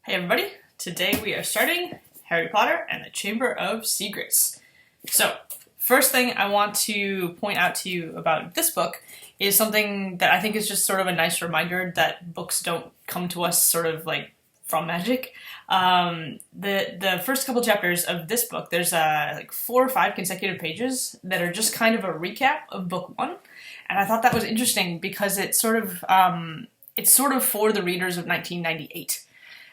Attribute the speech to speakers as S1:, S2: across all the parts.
S1: Hey everybody, today we are starting Harry Potter and the Chamber of Secrets. So, first thing I want to point out to you about this book is something that I think is just sort of a nice reminder that books don't come to us sort of like from magic. The first couple chapters of this book, there's like 4 or 5 consecutive pages that are just kind of a recap of book 1, and I thought that was interesting because it's sort of for the readers of 1998.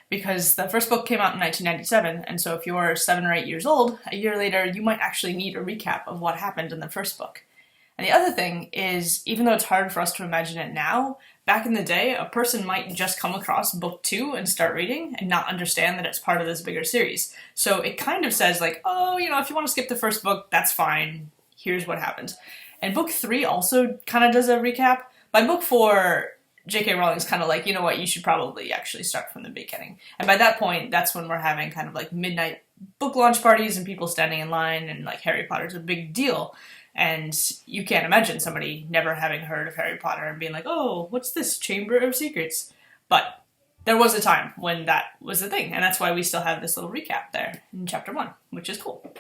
S1: Because the first book came out in 1997, and so if you're 7 or 8 years old, a year later you might actually need a recap of what happened in the first book. And the other thing is, even though it's hard for us to imagine it now, back in the day, a person might just come across book 2 and start reading and not understand that it's part of this bigger series. So it kind of says like, oh, if you want to skip the first book, that's fine. Here's what happened. And book 3 also kind of does a recap. By book 4, J.K. Rowling's kind of like, you know what, you should probably actually start from the beginning. And by that point, that's when we're having kind of like midnight book launch parties and people standing in line, and like Harry Potter's a big deal. And you can't imagine somebody never having heard of Harry Potter and being like, oh, what's this Chamber of Secrets? But there was a time when that was the thing, and that's why we still have this little recap there in chapter 1, which is cool.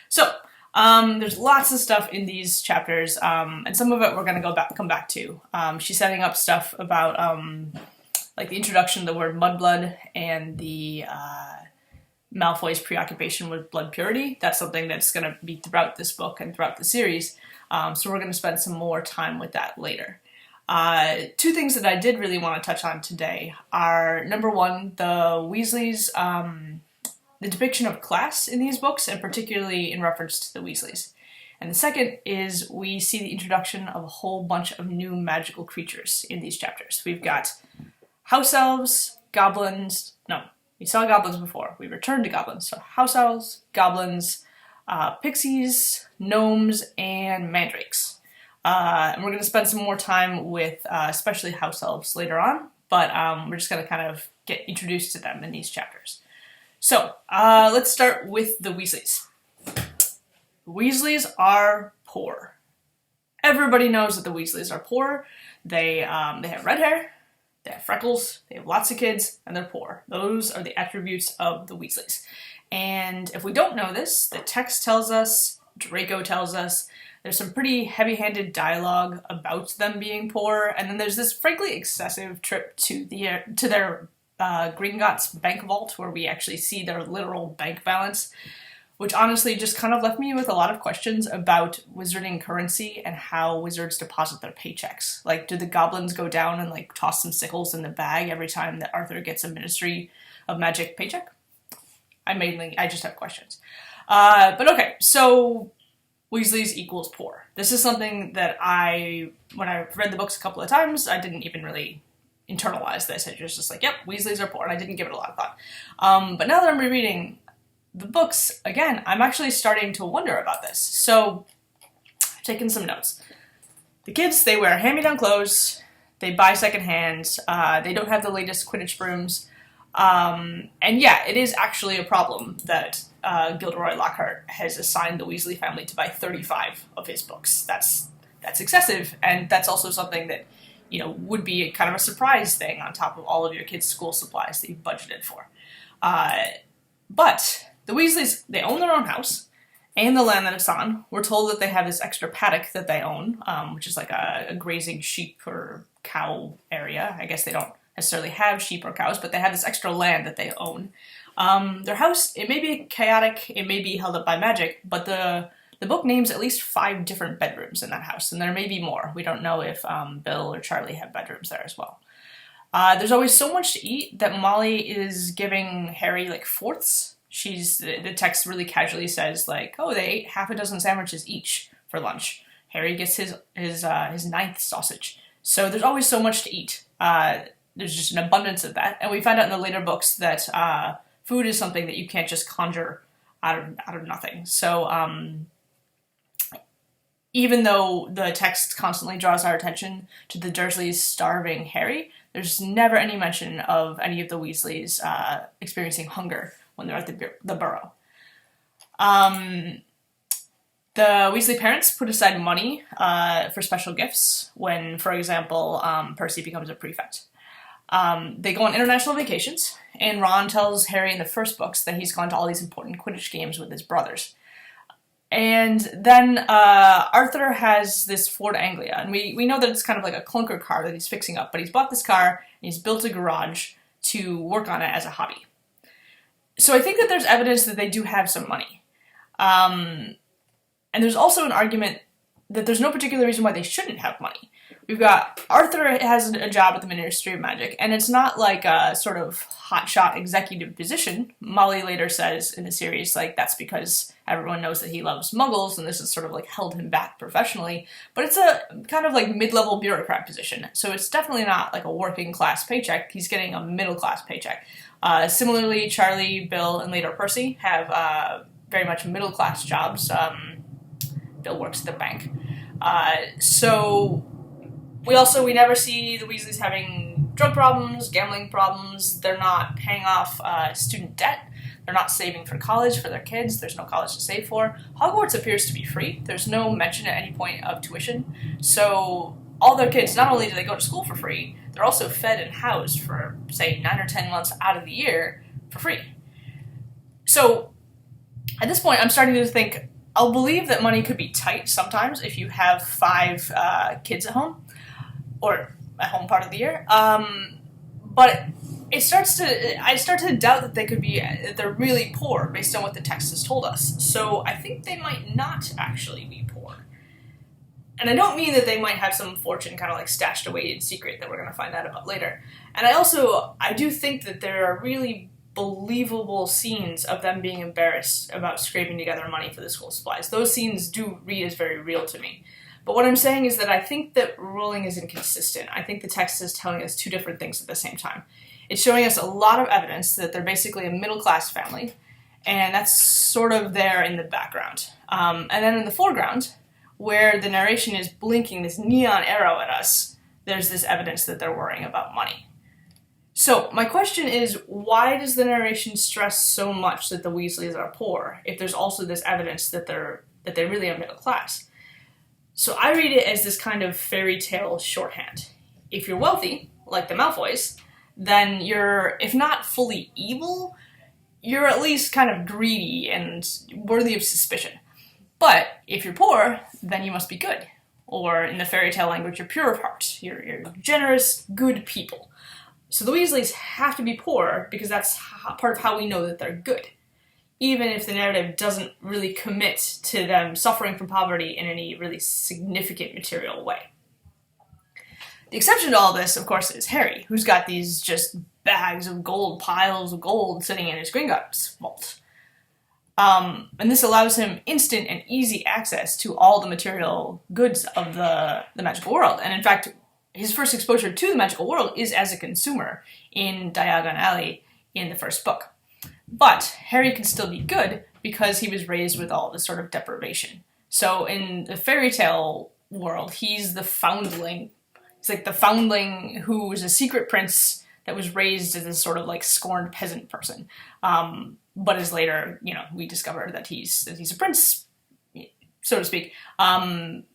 S1: So, there's lots of stuff in these chapters, and some of it we're going to come back to. She's setting up stuff about, like the introduction of the word mudblood and the, Malfoy's preoccupation with blood purity. That's something that's going to be throughout this book and throughout the series, so we're going to spend some more time with that later. 2 things that I did really want to touch on today are, number 1, the Weasleys, the depiction of class in these books, and particularly in reference to the Weasleys. And the second is we see the introduction of a whole bunch of new magical creatures in these chapters. We've got house elves, goblins, no, we saw goblins before, we returned to goblins, so house elves, goblins, pixies, gnomes, and mandrakes. And we're going to spend some more time with especially house elves later on, but we're just going to kind of get introduced to them in these chapters. So, let's start with the Weasleys. The Weasleys are poor. Everybody knows that the Weasleys are poor. They have red hair, they have freckles, they have lots of kids, and they're poor. Those are the attributes of the Weasleys. And if we don't know this, the text tells us, Draco tells us, there's some pretty heavy-handed dialogue about them being poor, and then there's this frankly excessive trip to their Gringotts bank vault, where we actually see their literal bank balance, which honestly just kind of left me with a lot of questions about wizarding currency and how wizards deposit their paychecks. Like, do the goblins go down and like toss some sickles in the bag every time that Arthur gets a Ministry of Magic paycheck? I just have questions. But okay, so Weasleys equals poor. This is something that when I read the books a couple of times, I didn't even really internalize this. I was just like, yep, Weasleys are poor, and I didn't give it a lot of thought. But now that I'm rereading the books, again, I'm actually starting to wonder about this. So, I've taken some notes. The kids, they wear hand-me-down clothes, they buy secondhand, they don't have the latest Quidditch brooms, and yeah, it is actually a problem that Gilderoy Lockhart has assigned the Weasley family to buy 35 of his books. That's excessive, and that's also something that would be kind of a surprise thing on top of all of your kids' school supplies that you've budgeted for. But the Weasleys, they own their own house and the land that it's on. We're told that they have this extra paddock that they own, which is like a grazing sheep or cow area. I guess they don't necessarily have sheep or cows, but they have this extra land that they own. Their house, it may be chaotic, it may be held up by magic, but the book names at least 5 different bedrooms in that house, and there may be more. We don't know if Bill or Charlie have bedrooms there as well. There's always so much to eat that Molly is giving Harry like fourths. The text really casually says like, oh, they ate half a dozen sandwiches each for lunch. Harry gets his 9th sausage. So there's always so much to eat. There's just an abundance of that, and we find out in the later books that food is something that you can't just conjure out of nothing. So even though the text constantly draws our attention to the Dursleys starving Harry, there's never any mention of any of the Weasleys experiencing hunger when they're at the Burrow. The Weasley parents put aside money for special gifts when, for example, Percy becomes a prefect. They go on international vacations, and Ron tells Harry in the first books that he's gone to all these important Quidditch games with his brothers. And then Arthur has this Ford Anglia, and we know that it's kind of like a clunker car that he's fixing up, but he's bought this car, and he's built a garage to work on it as a hobby. So I think that there's evidence that they do have some money. And there's also an argument that there's no particular reason why they shouldn't have money. We've got Arthur has a job at the Ministry of Magic, and it's not like a sort of hotshot executive position. Molly later says in the series, like, that's because everyone knows that he loves muggles, and this has sort of like held him back professionally. But it's a kind of like mid-level bureaucrat position, so it's definitely not like a working class paycheck. He's getting a middle class paycheck. Similarly, Charlie, Bill, and later Percy have very much middle class jobs. Bill works at the bank. So we never see the Weasleys having drug problems, gambling problems. They're not paying off student debt. They're not saving for college for their kids. There's no college to save for. Hogwarts appears to be free. There's no mention at any point of tuition. So all their kids, not only do they go to school for free, they're also fed and housed for, say, 9 or 10 months out of the year for free. So at this point, I'm starting to think, I'll believe that money could be tight sometimes if you have 5 kids at home, or at home part of the year. But I start to doubt that they're really poor based on what the text has told us. So I think they might not actually be poor. And I don't mean that they might have some fortune kind of like stashed away in secret that we're going to find out about later. And I do think that there are really believable scenes of them being embarrassed about scraping together money for the school supplies. Those scenes do read as very real to me. But what I'm saying is that I think that Rowling is inconsistent. I think the text is telling us 2 different things at the same time. It's showing us a lot of evidence that they're basically a middle-class family, and that's sort of there in the background. And then in the foreground, where the narration is blinking this neon arrow at us, there's this evidence that they're worrying about money. So my question is, why does the narration stress so much that the Weasleys are poor if there's also this evidence that they really are middle class? So I read it as this kind of fairy tale shorthand. If you're wealthy, like the Malfoys, then you're, if not fully evil, you're at least kind of greedy and worthy of suspicion. But if you're poor, then you must be good. Or in the fairy tale language, you're pure of heart. You're generous, good people. So the Weasleys have to be poor because that's part of how we know that they're good, even if the narrative doesn't really commit to them suffering from poverty in any really significant material way. The exception to all this, of course, is Harry, who's got these just bags of gold, piles of gold sitting in his Gringotts vault. And this allows him instant and easy access to all the material goods of the magical world. And in fact, his first exposure to the magical world is as a consumer in Diagon Alley in the first book. But Harry can still be good because he was raised with all this sort of deprivation. So in the fairy tale world, he's the foundling. He's like the foundling who was a secret prince that was raised as this sort of like scorned peasant person. But as later, we discover that he's a prince, so to speak.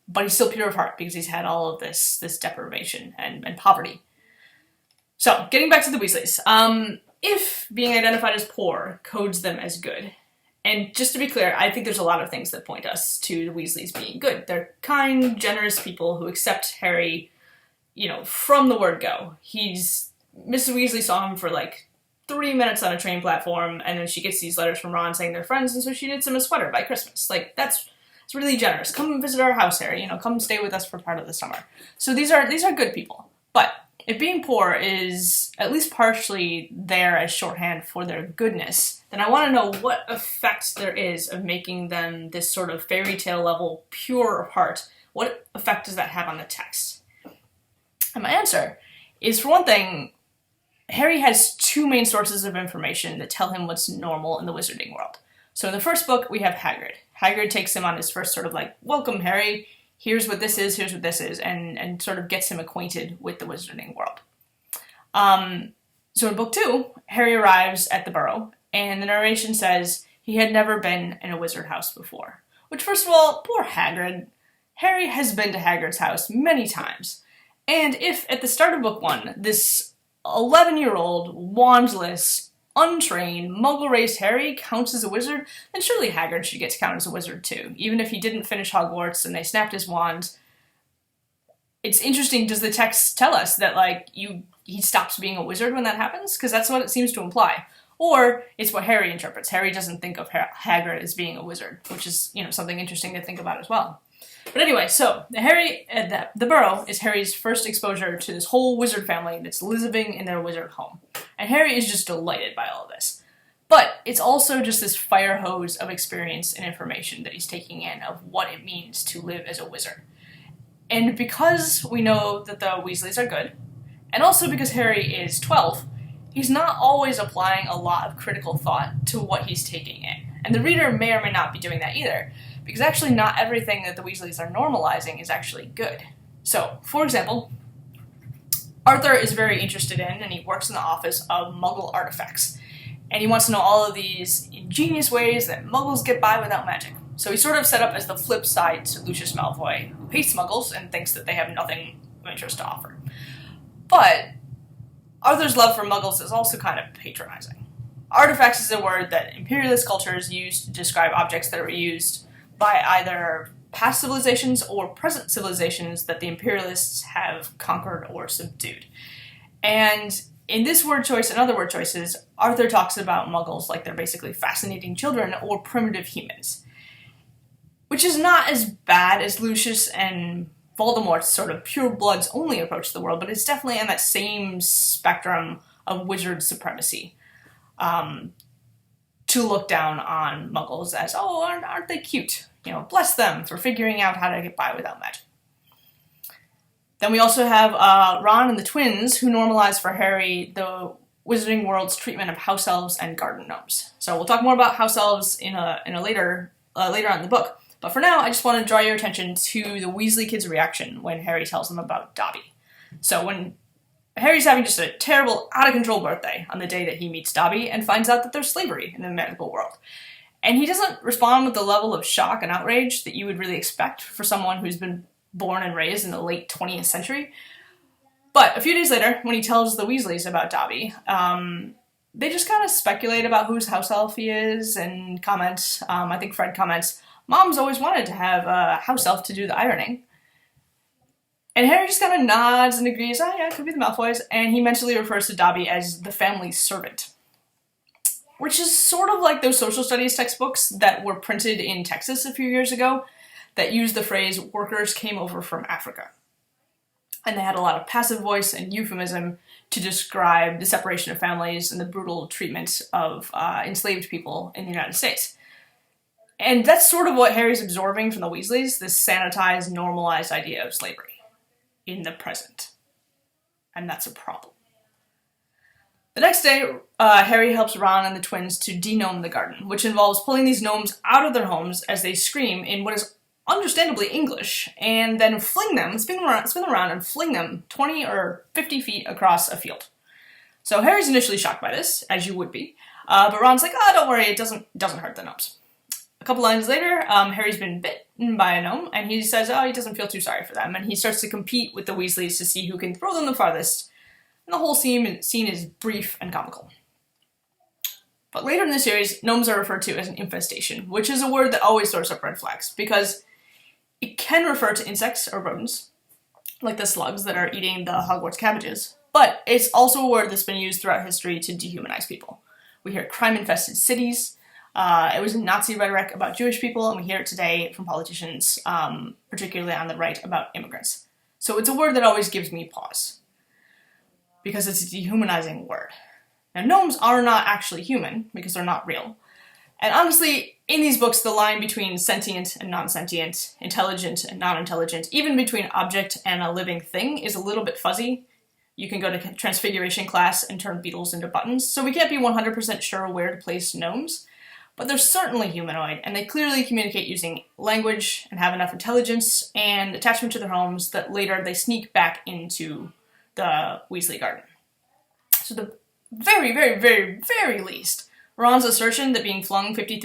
S1: But he's still pure of heart because he's had all of this deprivation and poverty. So, getting back to the Weasleys. If being identified as poor codes them as good, and just to be clear, I think there's a lot of things that point us to the Weasleys being good. They're kind, generous people who accept Harry, from the word go. Mrs. Weasley saw him for like 3 minutes on a train platform, and then she gets these letters from Ron saying they're friends, and so she knits him a sweater by Christmas. Like, it's really generous. Come visit our house, Harry. Come stay with us for part of the summer. So these are good people. But if being poor is at least partially there as shorthand for their goodness, then I want to know what effect there is of making them this sort of fairy tale level pure of heart. What effect does that have on the text? And my answer is, for one thing, Harry has 2 main sources of information that tell him what's normal in the wizarding world. So in the first book, we have Hagrid. Hagrid takes him on his first sort of like, welcome, Harry, here's what this is, and sort of gets him acquainted with the wizarding world. So in book 2, Harry arrives at the Burrow, and the narration says he had never been in a wizard house before. Which, first of all, poor Hagrid. Harry has been to Hagrid's house many times. And if, at the start of book 1, this 11-year-old, wandless, untrained, muggle-raised Harry counts as a wizard, then surely Hagrid should get to count as a wizard too, even if he didn't finish Hogwarts and they snapped his wand. It's interesting, does the text tell us that, like, he stops being a wizard when that happens? Because that's what it seems to imply. Or it's what Harry interprets. Harry doesn't think of Hagrid as being a wizard, which is, something interesting to think about as well. But anyway, so the Burrow is Harry's first exposure to this whole wizard family that's living in their wizard home. And Harry is just delighted by all of this. But it's also just this fire hose of experience and information that he's taking in of what it means to live as a wizard. And because we know that the Weasleys are good, and also because Harry is 12, he's not always applying a lot of critical thought to what he's taking in. And the reader may or may not be doing that either, because actually not everything that the Weasleys are normalizing is actually good. So, for example, Arthur is very interested in, and he works in the office of Muggle artifacts. And he wants to know all of these ingenious ways that Muggles get by without magic. So he's sort of set up as the flip side to Lucius Malfoy, who hates Muggles and thinks that they have nothing of interest to offer. But Arthur's love for Muggles is also kind of patronizing. Artifacts is a word that imperialist cultures use to describe objects that are used by either past civilizations or present civilizations that the imperialists have conquered or subdued. And in this word choice and other word choices, Arthur talks about Muggles like they're basically fascinating children or primitive humans. Which is not as bad as Lucius and Voldemort's sort of pure bloods only approach to the world, but it's definitely on that same spectrum of wizard supremacy. To look down on Muggles as, oh, aren't they cute? Bless them for figuring out how to get by without magic. Then we also have Ron and the twins, who normalize for Harry the Wizarding world's treatment of house elves and garden gnomes. So we'll talk more about house elves in a later on in the book. But for now, I just want to draw your attention to the Weasley kids' reaction when Harry tells them about Dobby. So when Harry's having just a terrible, out-of-control birthday on the day that he meets Dobby and finds out that there's slavery in the magical world. And he doesn't respond with the level of shock and outrage that you would really expect for someone who's been born and raised in the late 20th century. But a few days later, when he tells the Weasleys about Dobby, they just kind of speculate about whose house elf he is and comment, I think Fred comments, Mom's always wanted to have a house elf to do the ironing. And Harry just kind of nods and agrees, oh yeah, it could be the Malfoys, and he mentally refers to Dobby as the family's servant. Which is sort of like those social studies textbooks that were printed in Texas a few years ago that used the phrase, workers came over from Africa. And they had a lot of passive voice and euphemism to describe the separation of families and the brutal treatment of enslaved people in the United States. And that's sort of what Harry's absorbing from the Weasleys, this sanitized, normalized idea of slavery in the present. And that's a problem. The next day, Harry helps Ron and the twins to de-gnome the garden, which involves pulling these gnomes out of their homes as they scream in what is understandably English, and then spin them around and fling them 20 or 50 feet across a field. So Harry's initially shocked by this, as you would be, but Ron's like, oh, don't worry, it doesn't hurt the gnomes. A couple lines later, Harry's been bitten by a gnome, and he says, oh, he doesn't feel too sorry for them, and he starts to compete with the Weasleys to see who can throw them the farthest, and the whole scene is brief and comical. But later in the series, gnomes are referred to as an infestation, which is a word that always throws up red flags, because it can refer to insects or rodents, like the slugs that are eating the Hogwarts cabbages, but it's also a word that's been used throughout history to dehumanize people. We hear crime-infested cities. It was Nazi rhetoric about Jewish people, and we hear it today from politicians, particularly on the right, about immigrants. So it's a word that always gives me pause, because it's a dehumanizing word. Now, gnomes are not actually human, because they're not real. And honestly, in these books, the line between sentient and non-sentient, intelligent and non-intelligent, even between object and a living thing, is a little bit fuzzy. You can go to transfiguration class and turn beetles into buttons, so we can't be 100% sure where to place gnomes. But they're certainly humanoid, and they clearly communicate using language and have enough intelligence and attachment to their homes that later they sneak back into the Weasley garden. So the very, very, very, very least, Ron's assertion that being flung 50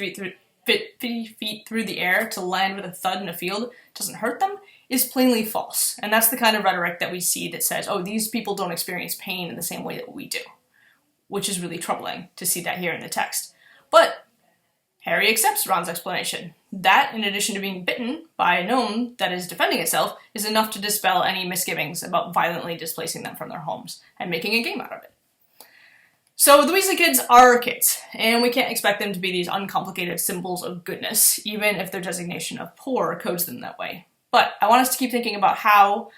S1: feet through the air to land with a thud in a field doesn't hurt them is plainly false. And that's the kind of rhetoric that we see that says, oh, these people don't experience pain in the same way that we do, which is really troubling to see that here in the text. But Harry accepts Ron's explanation. That, in addition to being bitten by a gnome that is defending itself, is enough to dispel any misgivings about violently displacing them from their homes and making a game out of it. So the Weasley kids are kids, and we can't expect them to be these uncomplicated symbols of goodness, even if their designation of poor codes them that way. But I want us to keep thinking about how,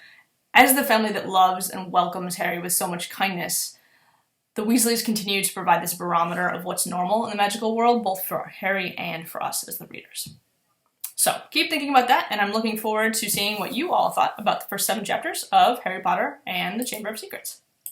S1: as the family that loves and welcomes Harry with so much kindness, the Weasleys continue to provide this barometer of what's normal in the magical world, both for Harry and for us as the readers. So keep thinking about that, and I'm looking forward to seeing what you all thought about the first 7 chapters of Harry Potter and the Chamber of Secrets.